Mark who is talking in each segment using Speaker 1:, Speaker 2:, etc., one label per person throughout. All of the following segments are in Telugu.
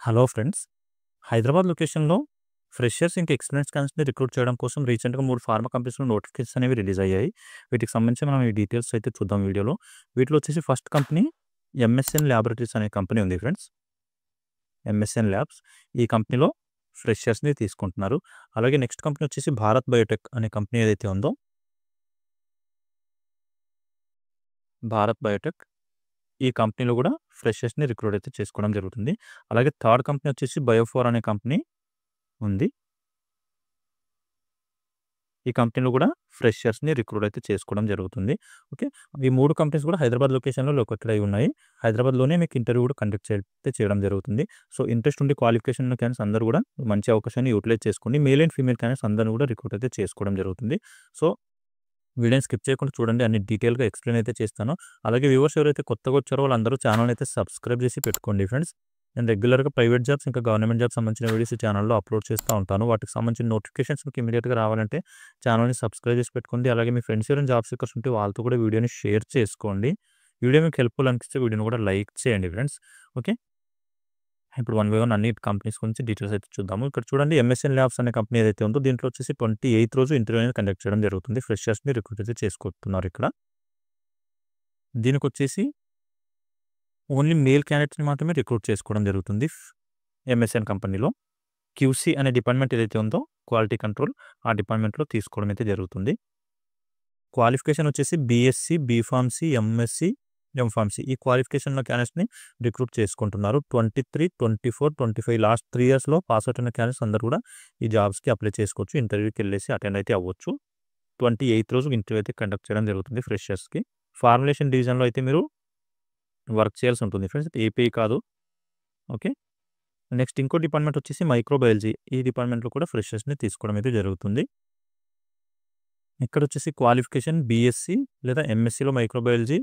Speaker 1: Hello friends. హైదరాబాద్ లొకేషన్‌లో ఫ్రెషర్స్ ఇంకా ఎక్స్‌పీరియన్స్ క్యాండిడేట్స్‌ని రిక్రూట్ చేయడం కోసం రీసెంట్‌గా 3 ఫార్మా కంపెనీస్‌లో నోటిఫికేషన్స్ అనేవి రిలీజ్ అయ్యాయి. వీటికి సంబంధించి మనం ఈ డీటెయిల్స్ అయితే చూద్దాం వీడియోలో. వీటిలో వచ్చేసి ఫస్ట్ కంపెనీ ఎంఎస్ఎన్ ల్యాబొరేటరీస్ అనే కంపెనీ ఉంది ఫ్రెండ్స్. MSN labs. ఈ కంపెనీలో ఫ్రెషర్స్‌ని తీసుకుంటున్నారు. అలాగే నెక్స్ట్ కంపెనీ వచ్చేసి భారత్ బయోటెక్ అనే కంపెనీ ఏదైతే ఉందో భారత్ బయోటెక్. ఈ కంపెనీలో కూడా ఫ్రెషర్స్‌ని రిక్రూట్ అయితే చేసుకోవడం జరుగుతుంది. అలాగే థర్డ్ కంపెనీ వచ్చేసి బయోఫోర్ అనే కంపెనీ ఉంది. ఈ కంపెనీలో కూడా ఫ్రెషర్స్‌ని రిక్రూట్ అయితే చేసుకోవడం జరుగుతుంది. ఓకే. ఈ 3 కంపెనీస్ కూడా హైదరాబాద్ లొకేషన్‌లో లొకేటెడ్ అయి ఉన్నాయి. హైదరాబాద్‌లోనే మీకు ఇంటర్వ్యూ కూడా కండక్ట్ అయితే చేయడం జరుగుతుంది. సో, ఇంట్రెస్ట్ ఉండి క్వాలిఫికేషన్ ఉన్న క్యాండిడేట్స్ అందరూ కూడా మంచి అవకాశాన్ని యుటిలైజ్ చేసుకోండి. మేల్ అండ్ ఫీమేల్ క్యాండిడేట్స్ అందరిని కూడా రిక్రూట్ అయితే చేసుకోవడం జరుగుతుంది. సో, వీడియోని స్కిప్ చేయకుండా చూడండి. అన్ని డీటెయిల్‌గా ఎక్స్‌ప్లెయిన్ అయితే చేస్తాను. అలాగే వ్యూవర్స్ ఎవరైతే కొత్తగా వచ్చారో వాళ్ళందరూ ఛానెల్‌ని అయితే సబ్స్క్రైబ్ చేసి పెట్టుకోండి ఫ్రెండ్స్. నేను రెగ్యులర్‌గా ప్రైవేట్ జాబ్స్ ఇంకా గవర్నమెంట్ జాబ్స్ సంబంధించిన వీడియోస్ ఈ ఛానెల్‌లో అప్లోడ్ చేస్తూ ఉంటాను. వాటికి సంబంధించిన నోటిఫికేషన్స్ మీకు ఇమ్మీడియేట్‌గా రావాలంటే ఛానెల్‌ని సబ్స్క్రైబ్ చేసి పెట్టుకోండి. అలాగే మీ ఫ్రెండ్స్ ఎవరైనా జాబ్ సీకర్స్ ఉంటే వాళ్ళతో కూడా వీడియోని షేర్ చేసుకోండి. వీడియో మీకు హెల్ప్‌ఫుల్ అనిపిస్తే వీడియోని కూడా లైక్ చేయండి ఫ్రెండ్స్. ఓకే. ఇప్పుడు వన్ బై వన్ అన్ని కంపెనీస్ గురించి డీటెయిల్స్ అయితే చూద్దాము. ఇక్కడ చూడండి ఎంఎస్ఎన్ ల్యాబ్స్ అనే కంపెనీ ఏదైతే ఉందో దీంట్లో వచ్చేసి 28th రోజు ఇంటర్వ్యూ అనేది కండక్ట్ చేయడం జరుగుతుంది. ఫ్రెషర్స్‌ని రిక్రూట్ అయితే చేసుకుంటున్నారు ఇక్కడ. దీనికొచ్చేసి ఓన్లీ మేల్ క్యాండిడేట్స్‌ని మాత్రమే రిక్రూట్ చేసుకోవడం జరుగుతుంది. ఎంఎస్ఎన్ కంపెనీలో. క్యూసీ అనే డిపార్ట్మెంట్ ఏదైతే ఉందో క్వాలిటీ కంట్రోల్ ఆ డిపార్ట్మెంట్‌లో తీసుకోవడం అయితే జరుగుతుంది. క్వాలిఫికేషన్ వచ్చేసి బీఎస్సీ, బీఫార్మసీ, ఎంఎస్సీ, ఎంఫార్మసీ ఈ క్వాలిఫికేషన్‌లో క్యాండిడేట్స్‌ని రిక్రూట్ చేసుకుంటున్నారు. 23, 24, 25 లాస్ట్ 3 ఇయర్స్‌లో పాస్ అవుట్ అయిన క్యాండిడేట్స్ అందరూ కూడా ఈ జాబ్స్‌కి అప్లై చేసుకోవచ్చు. ఇంటర్వ్యూకి వెళ్ళేసి అటెండ్ అయితే అవ్వచ్చు. 28th రోజు ఇంటర్వ్యూ అయితే కండక్ట్ చేయడం జరుగుతుంది ఫ్రెషర్స్‌కి. ఫార్ములేషన్ డివిజన్‌లో అయితే మీరు వర్క్ చేయాల్సి ఉంటుంది ఫ్రెండ్స్. ఏపీఐ కాదు. ఓకే. నెక్స్ట్ ఇంకో డిపార్ట్మెంట్ వచ్చేసి మైక్రోబయాలజీ. ఈ డిపార్ట్మెంట్‌లో కూడా ఫ్రెషర్స్‌ని తీసుకోవడం అయితే జరుగుతుంది. ఇక్కడ వచ్చేసి క్వాలిఫికేషన్ బీఎస్సీ లేదా ఎంఎస్సీలో మైక్రోబయాలజీ,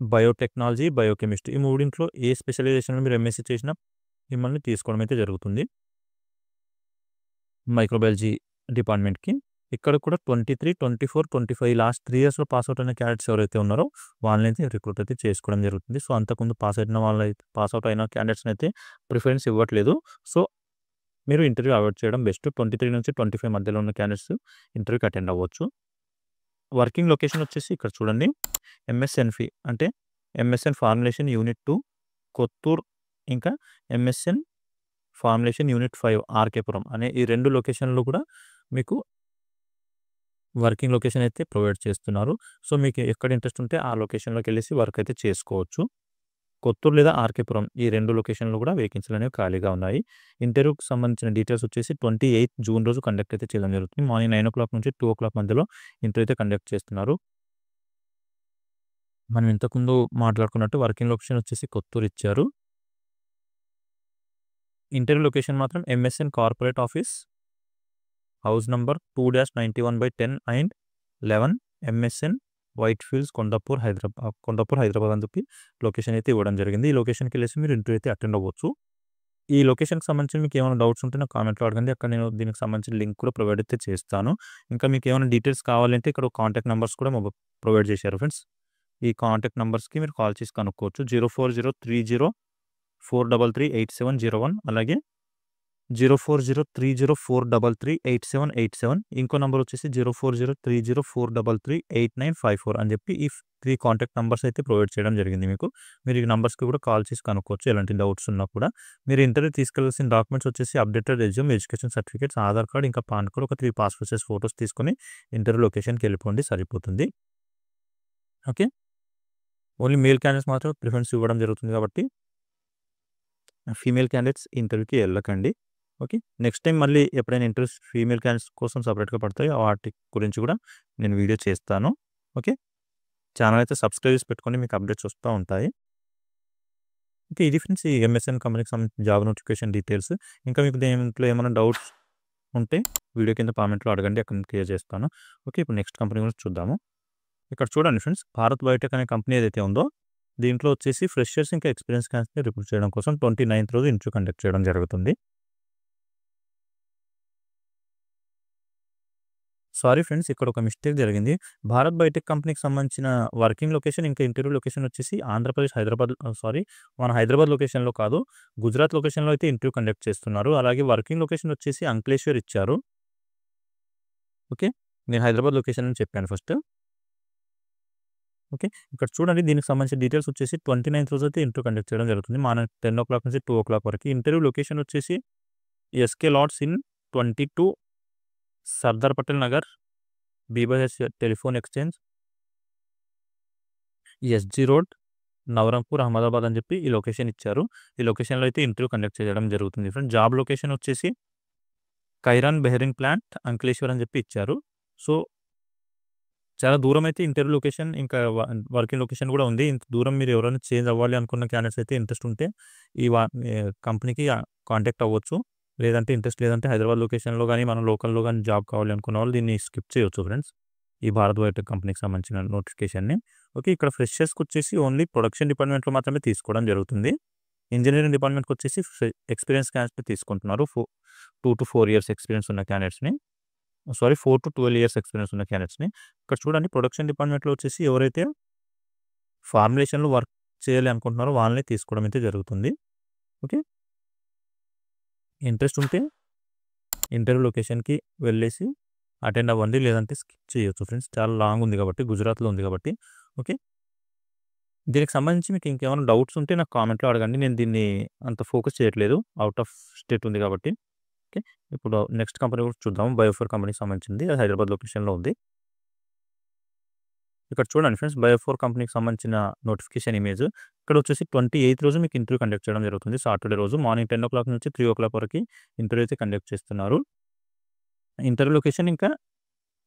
Speaker 1: బయోటెక్నాలజీ, బయోకెమిస్ట్రీ ఈ మూడింట్లో ఏ స్పెషలైజేషన్‌లో మీరు ఎంఎస్సీ చేసినా మిమ్మల్ని తీసుకోవడం అయితే జరుగుతుంది. మైక్రోబయాలజీ డిపార్ట్మెంట్‌కి. ఇక్కడ కూడా 23, 24, 25 లాస్ట్ 3 ఇయర్స్‌లో పాస్ అవుట్ అయిన క్యాండిడేట్స్ ఎవరైతే ఉన్నారో వాళ్ళనైతే రిక్రూట్ అయితే చేసుకోవడం జరుగుతుంది. సో, అంతకుముందు పాస్ అవుట్ అయిన క్యాండిడేట్స్‌ని అయితే ప్రిఫరెన్స్ ఇవ్వట్లేదు. సో, మీరు ఇంటర్వ్యూ అవాయిడ్ చేయడం బెస్ట్. 23 నుంచి 25 మధ్యలో ఉన్న క్యాండిడేట్స్ ఇంటర్వ్యూకి అటెండ్ అవ్వచ్చు. వర్కింగ్ లొకేషన్ వచ్చేసి ఇక్కడ చూడండి. ఎంఎస్ఎన్‌ఫి అంటే ఎంఎస్ఎన్ ఫార్ములేషన్ యూనిట్ 2 కొత్తూర్ ఇంకా ఎంఎస్ఎన్ ఫార్ములేషన్ యూనిట్ 5 ఆర్‌కేపురం అనే ఈ 2 లొకేషన్‌లో కూడా మీకు వర్కింగ్ లొకేషన్ అయితే ప్రొవైడ్ చేస్తున్నారు. సో, మీకు ఎక్కడ ఇంట్రెస్ట్ ఉంటే ఆ లొకేషన్‌లోకెళ్ళేసి వర్క్ అయితే చేసుకోవచ్చు. కొత్తూరు లేదా ఆర్‌కేపురం ఈ 2 లొకేషన్‌లో కూడా వేకెన్సీలు అనేవి ఖాళీగా ఉన్నాయి. ఇంటర్వ్యూకి సంబంధించిన డీటెయిల్స్ వచ్చేసి 28th జూన్ రోజు కండక్ట్ అయితే చేయడం జరుగుతుంది. మార్నింగ్ 9:00 నుంచి 2:00 మధ్యలో ఇంటర్వ్యూ అయితే కండక్ట్ చేస్తున్నారు. మనం ఇంతకుముందు మాట్లాడుకున్నట్టు వర్కింగ్ లొకేషన్ వచ్చేసి కొత్తూరు ఇచ్చారు. ఇంటర్వ్యూ లొకేషన్ మాత్రం MSN corporate office house number 2-91/10 and 11 MSN white fields Kondapur Hyderabad అని చెప్పి లొకేషన్ అయితే ఇవ్వడం జరిగింది. ఈ లొకేషన్‌కి వెళ్ళేసి మీరు ఇంటర్వ్యూ అయితే అటెండ్ అవ్వచ్చు. ఈ లొకేషన్‌కి సంబంధించి మీకు ఏమైనా డౌట్స్ ఉంటే నాకు కామెంట్‌లో అడగండి. అక్కడ నేను దీనికి సంబంధించిన లింక్ కూడా ప్రొవైడ్ అయితే చేస్తాను. ఇంకా మీకు ఏమైనా డీటెయిల్స్ కావాలంటే ఇక్కడ కాంటాక్ట్ నంబర్స్ కూడా ప్రొవైడ్ చేశారు ఫ్రెండ్స్. ఈ కాంటాక్ట్ నంబర్స్‌కి మీరు కాల్ చేసి కనుక్కోవచ్చు. 04030433870 అలాగే 04030433787 ఇంకో నంబర్ వచ్చేసి 0403043388954 అని చెప్పి ఈ 3 కాంటాక్ట్ నంబర్స్ అయితే ప్రొవైడ్ చేయడం జరిగింది మీకు. మీరు ఈ నంబర్స్‌కి కూడా కాల్ చేసి కనుక్కోవచ్చు ఎలాంటి డౌట్స్ ఉన్నా కూడా. మీరు ఇంటర్వ్యూ తీసుకెళ్లాల్సిన డాక్యుమెంట్స్ వచ్చేసి updated resume, education certificates, Aadhaar card ఇంకా పాన్ కార్డ్, ఒక 3 పాస్‌పోర్ట్ సైజ్ ఫోటోస్ తీసుకొని ఇంటర్వ్యూ లొకేషన్‌కి వెళ్ళిపోండి సరిపోతుంది. ఓకే. ఓన్లీ మేల్ క్యాండిడేట్స్ మాత్రమే ప్రిఫరెన్స్ ఇవ్వడం జరుగుతుంది కాబట్టి ఫీమేల్ క్యాండిడేట్స్ ఇంటర్వ్యూకి వెళ్ళకండి. ఓకే. నెక్స్ట్ టైం మళ్ళీ ఎప్పుడైనా ఇంటర్వ్యూస్ ఫీమేల్ క్యాండిడేట్స్ కోసం సెపరేట్‌గా పడతాయో వాటి గురించి కూడా నేను వీడియో చేస్తాను. ఓకే. ఛానెల్ అయితే సబ్స్క్రైబ్ చేసి పెట్టుకోండి. మీకు అప్డేట్స్ వస్తూ ఉంటాయి. ఓకే. ఇది ఫ్రెండ్స్ ఈ ఎంఎస్ఎన్ కంపెనీకి సంబంధించిన జాబ్ నోటిఫికేషన్ డీటెయిల్స్. ఇంకా మీకు దీంట్లో ఏమైనా డౌట్స్ ఉంటే వీడియో కింద కామెంట్‌లో అడగండి. అక్కడ నేను క్లియర్ చేస్తాను. ఓకే. ఇప్పుడు నెక్స్ట్ కంపెనీ గురించి చూద్దాము. ఇక్కడ చూడండి ఫ్రెండ్స్ భారత్ బయోటెక్ అనే కంపెనీ ఏదైతే ఉందో దీంట్లో వచ్చేసి ఫ్రెషర్స్ ఇంకా ఎక్స్పీరియన్స్ క్యాండిడేట్స్‌ని రిక్రూట్ చేయడం కోసం 29th రోజు ఇంటర్వ్యూ కండక్ట్ చేయడం జరుగుతుంది. సారీ ఫ్రెండ్స్, ఇక్కడ ఒక మిస్టేక్ జరిగింది. భారత్ బయోటెక్ కంపెనీకి సంబంధించిన వర్కింగ్ లొకేషన్ ఇంకా ఇంటర్వ్యూ లొకేషన్ వచ్చేసి ఆంధ్రప్రదేశ్, హైదరాబాద్ సారీ మన హైదరాబాద్ లొకేషన్‌లో కాదు. గుజరాత్ లొకేషన్‌లో అయితే ఇంటర్వ్యూ కండక్ట్ చేస్తున్నారు. అలాగే వర్కింగ్ లొకేషన్ వచ్చేసి అంక్లేశ్వర్ ఇచ్చారు. ఓకే. నేను హైదరాబాద్ లొకేషన్ అని చెప్పాను ఫస్ట్. ఓకే. ఇక్కడ చూడండి, దీనికి సంబంధించిన డీటెయిల్స్ వచ్చేసి 29th రోజు అయితే ఇంటర్వ్యూ కండక్ట్ చేయడం జరుగుతుంది. మార్నింగ్ 10:00 నుంచి 2:00 వరకు. ఇంటర్వ్యూ లొకేషన్ వచ్చేసి SK lots in 22 Sardar Patel Nagar, BBH telephone exchange, SG road, Navrampur, Ahmedabad అని చెప్పి ఈ లొకేషన్ ఇచ్చారు. ఈ లొకేషన్‌లో అయితే ఇంటర్వ్యూ కండక్ట్ చేయడం జరుగుతుంది ఫ్రెండ్స్. జాబ్ లొకేషన్ వచ్చేసి కైరాన్ బెహరింగ్ ప్లాంట్, అంకలేశ్వర్ అని చెప్పి ఇచ్చారు. సో, చాలా దూరం అయితే ఇంటర్వ్యూ లొకేషన్ ఇంకా వర్కింగ్ లొకేషన్ కూడా ఉంది. ఇంత దూరం మీరు ఎవరైనా చేంజ్ అవ్వాలి అనుకున్న క్యాండిడేట్స్ అయితే ఇంట్రెస్ట్ ఉంటే ఈ కంపెనీకి కాంటాక్ట్ అవ్వచ్చు. లేదంటే ఇంట్రెస్ట్ లేదంటే హైదరాబాద్ లొకేషన్‌లో గానీ, మన లోకల్‌లో గానీ జాబ్ కావాలి అనుకున్న వాళ్ళు దీన్ని స్కిప్ చేయొచ్చు ఫ్రెండ్స్. ఈ భారత్ బయోటెక్ కంపెనీకి సంబంధించిన నోటిఫికేషన్‌ని. ఓకే. ఇక్కడ ఫ్రెషర్స్‌కి వచ్చేసి ఓన్లీ ప్రొడక్షన్ డిపార్ట్మెంట్‌లో మాత్రమే తీసుకోవడం జరుగుతుంది. ఇంజినీరింగ్ డిపార్ట్మెంట్‌కి వచ్చేసి ఎక్స్‌పీరియన్స్ క్యాండిడేట్స్‌ని తీసుకుంటున్నారు. 2 to 4 ఇయర్స్ ఎక్స్‌పీరియన్స్ ఉన్న క్యాండిడేట్స్‌ని. సారీ 4 to 12 ఇయర్స్ ఎక్స్‌పీరియన్స్ ఉన్న క్యాండిడేట్స్‌ని. ఇక్కడ చూడండి, ప్రొడక్షన్ డిపార్ట్మెంట్‌లో వచ్చేసి ఎవరైతే ఫార్ములేషన్‌లో వర్క్ చేయాలి అనుకుంటున్నారో వాళ్ళని తీసుకోవడం అయితే జరుగుతుంది. ఓకే. ఇంట్రెస్ట్ ఉంటే ఇంటర్వ్యూ లొకేషన్‌కి వెళ్ళేసి అటెండ్ అవ్వండి. లేదంటే స్కిప్ చేయొచ్చు ఫ్రెండ్స్. చాలా లాంగ్ ఉంది కాబట్టి, గుజరాత్‌లో ఉంది కాబట్టి. ఓకే. దీనికి సంబంధించి మీకు ఇంకేమైనా డౌట్స్ ఉంటే నాకు కామెంట్‌లో అడగండి. నేను దీన్ని అంత ఫోకస్ చేయట్లేదు. ఔట్ ఆఫ్ స్టేట్ ఉంది కాబట్టి. ఓకే. ఇప్పుడు నెక్స్ట్ కంపెనీ కూడా చూద్దాం. బయోఫోర్ కంపెనీకి సంబంధించింది. అది హైదరాబాద్ లొకేషన్‌లో ఉంది. ఇక్కడ చూడండి ఫ్రెండ్స్, బయోఫోర్ కంపెనీకి సంబంధించిన నోటిఫికేషన్ ఇమేజ్. ఇక్కడ వచ్చేసి 28th రోజు మీకు ఇంటర్వ్యూ కండక్ట్ చేయడం జరుగుతుంది. సాటర్డే రోజు మార్నింగ్ 10:00 నుంచి 3:00 వరకు ఇంటర్వ్యూ అయితే కండక్ట్ చేస్తున్నారు. ఇంటర్వ్యూ లొకేషన్ ఇంకా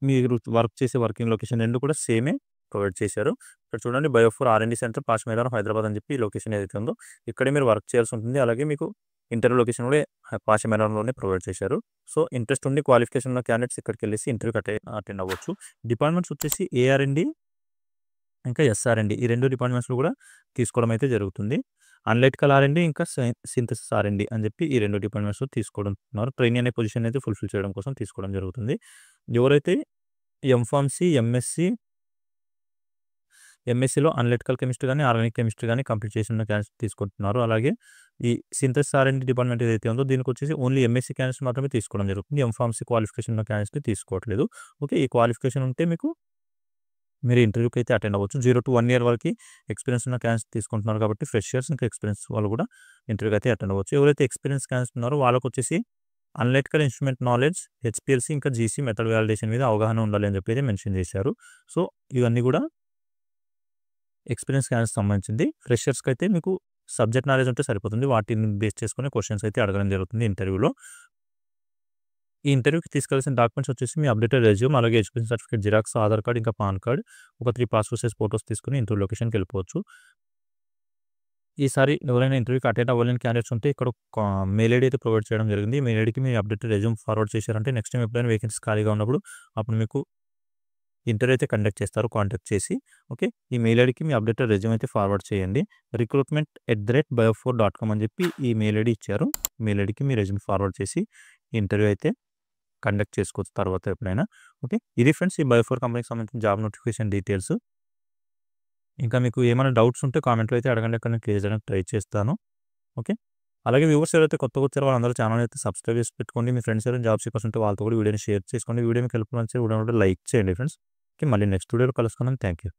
Speaker 1: మీరు వర్క్ చేసే వర్కింగ్ లొకేషన్ 2 కూడా సేమే ప్రొవైడ్ చేశారు. ఇక్కడ చూడండి, బయోఫోర్ ఆర్&డి సెంటర్, పాష్ మైదానం, హైదరాబాద్ అని చెప్పి ఈ లొకేషన్ ఏదైతే ఉందో ఇక్కడే మీరు వర్క్ చేయాల్సి ఉంటుంది. అలాగే మీకు ఇంటర్వ్యూ లొకేషన్ కూడా పాష్ మైదానంలోనే ప్రొవైడ్ చేశారు. సో, ఇంట్రెస్ట్ ఉండి క్వాలిఫికేషన్ ఉన్న క్యాండిడేట్స్ ఇక్కడికి వెళ్ళేసి ఇంటర్వ్యూకి అటెండ్ అవ్వచ్చు. డిపార్ట్మెంట్స్ వచ్చేసి ఏఆర్&డి ఇంకా ఎస్ఆర్&డి ఈ 2 డిపార్ట్మెంట్స్‌లో కూడా తీసుకోవడం అయితే జరుగుతుంది. అనలిటికల్ ఆర్&డి ఇంకా సింథసిస్ ఆర్&డి అని చెప్పి ఈ 2 డిపార్ట్మెంట్స్‌లో తీసుకోవడం. ట్రైనీ అనే పొజిషన్ అయితే ఫుల్‌ఫిల్ చేయడం కోసం తీసుకోవడం జరుగుతుంది. ఎవరైతే ఎంఫార్మసీ, ఎంఎస్సీలో అనలిటికల్ కెమిస్ట్రీ గానీ, ఆర్గానిక్ కెమిస్ట్రీ గానీ కంప్లీట్ చేసిన క్యాండిడేట్స్ తీసుకుంటున్నారు. అలాగే ఈ సింథసిస్ ఆర్&డి డిపార్ట్మెంట్ ఏదైతే ఉందో దీనికి వచ్చేసి ఓన్లీ ఎంఎస్సీ క్యాండిడేట్స్ మాత్రమే తీసుకోవడం జరుగుతుంది. ఎంఫార్మసీ క్వాలిఫికేషన్ ఉన్న క్యాండిడేట్స్‌ని తీసుకోవట్లేదు. ఓకే. ఈ క్వాలిఫికేషన్ ఉంటే మీరు ఇంటర్వ్యూకి అయితే అటెండ్ అవ్వచ్చు. 0 to 1 ఇయర్ వరకు ఎక్స్పీరియన్స్ ఉన్న క్యాండిడేట్స్ తీసుకుంటున్నారు కాబట్టి ఫ్రెషర్స్ ఇంకా ఎక్స్పీరియన్స్ వాళ్ళు కూడా ఇంటర్వ్యూకి అయితే అటెండ్ అవ్వచ్చు. ఎవరైతే ఎక్స్పీరియన్స్ క్యాండిడేట్స్ ఉన్నారో వాళ్ళకి వచ్చేసి అనలిటికల్ ఇన్స్ట్రుమెంట్ నాలెడ్జ్, హెచ్‌పీఎల్‌సీ ఇంకా జీసీ మెథడ్ వాలిడేషన్ మీద అవగాహన ఉండాలి అని చెప్పి అయితే మెన్షన్ చేశారు. సో, ఇవన్నీ కూడా ఎక్స్పీరియన్స్ క్యాండిడేట్స్‌కి సంబంధించింది. ఫ్రెషర్స్‌కి అయితే మీకు సబ్జెక్ట్ నాలెడ్జ్ ఉంటే సరిపోతుంది. వాటిని బేస్ చేసుకొని క్వెషన్స్ అయితే అడగడం జరుగుతుంది ఇంటర్వ్యూలో. ఈ ఇంటర్వ్యూకి తీసుకెళ్లాల్సిన డాక్యుమెంట్స్ వచ్చేసి మీ అప్డేటెడ్ రెజ్యూమ్, అలాగే education certificate xerox, Aadhaar card ఇంకా పాన్ కార్డ్, ఒక 3 పాస్‌పోర్ట్ సైజ్ ఫోటోస్ తీసుకొని ఇంటర్వ్యూ లొకేషన్‌కి వెళ్ళిపోవచ్చు. ఈసారి ఎవరైనా ఇంటర్వ్యూకి అటెండ్ అవ్వలేని క్యాండిడేట్స్ ఉంటే ఇక్కడ ఒక మెయిల్ ఐడీ అయితే ప్రొవైడ్ చేయడం జరిగింది. ఈ మెయిల్ ఐడీకి మీ అప్డేటెడ్ రెజ్యూమ్ ఫార్వర్డ్ చేశారంటే నెక్స్ట్ టైం ఎప్పుడైనా వేకెన్సీస్ ఖాళీగా ఉన్నప్పుడు అప్పుడు మీకు ఇంటర్వ్యూ అయితే కండక్ట్ చేస్తారు కాంటాక్ట్ చేసి. ఓకే. ఈ మెయిల్ ఐడీకి మీ అప్డేటెడ్ రెజ్యూమ్ అయితే ఫార్వర్డ్ చేయండి. recruitment@biofor.com అని చెప్పి ఈ మెయిల్ ఐడీ ఇచ్చారు. మెయిల్ ఐడీకి మీ రెజ్యూమ్ ఫార్వర్డ్ చేసి ఇంటర్వ్యూ అయితే కండక్ట్ చేసుకోవచ్చు తర్వాత ఎప్పుడైనా. ఓకే. ఇది ఫ్రెండ్స్ ఈ బయోఫోర్ కంపెనీకి సంబంధించిన జాబ్ నోటిఫికేషన్ డీటెయిల్స్. ఇంకా మీకు ఏమైనా డౌట్స్ ఉంటే కామెంట్‌లో అయితే అడగండి. అక్కడ నేను క్లియర్ చేయడానికి ట్రై చేస్తాను. ఓకే. అలాగే వ్యూవర్స్ ఎవరైతే కొత్తగా వచ్చారో వాళ్ళందరూ ఛానల్ అయితే సబ్స్క్రైబ్ చేసి పెట్టుకోండి. మీ ఫ్రెండ్స్ ఎవరైనా జాబ్ సీకర్స్ ఉంటే వాళ్ళతో కూడా వీడియోని షేర్ చేసుకోండి. వీడియో మీకు హెల్ప్‌ఫుల్ అనిపిస్తే వీడియోని లైక్ చేయండి ఫ్రెండ్స్. ఓకే. మళ్ళీ నెక్స్ట్ వీడియోలో కలుసుకుందాం. Thank you.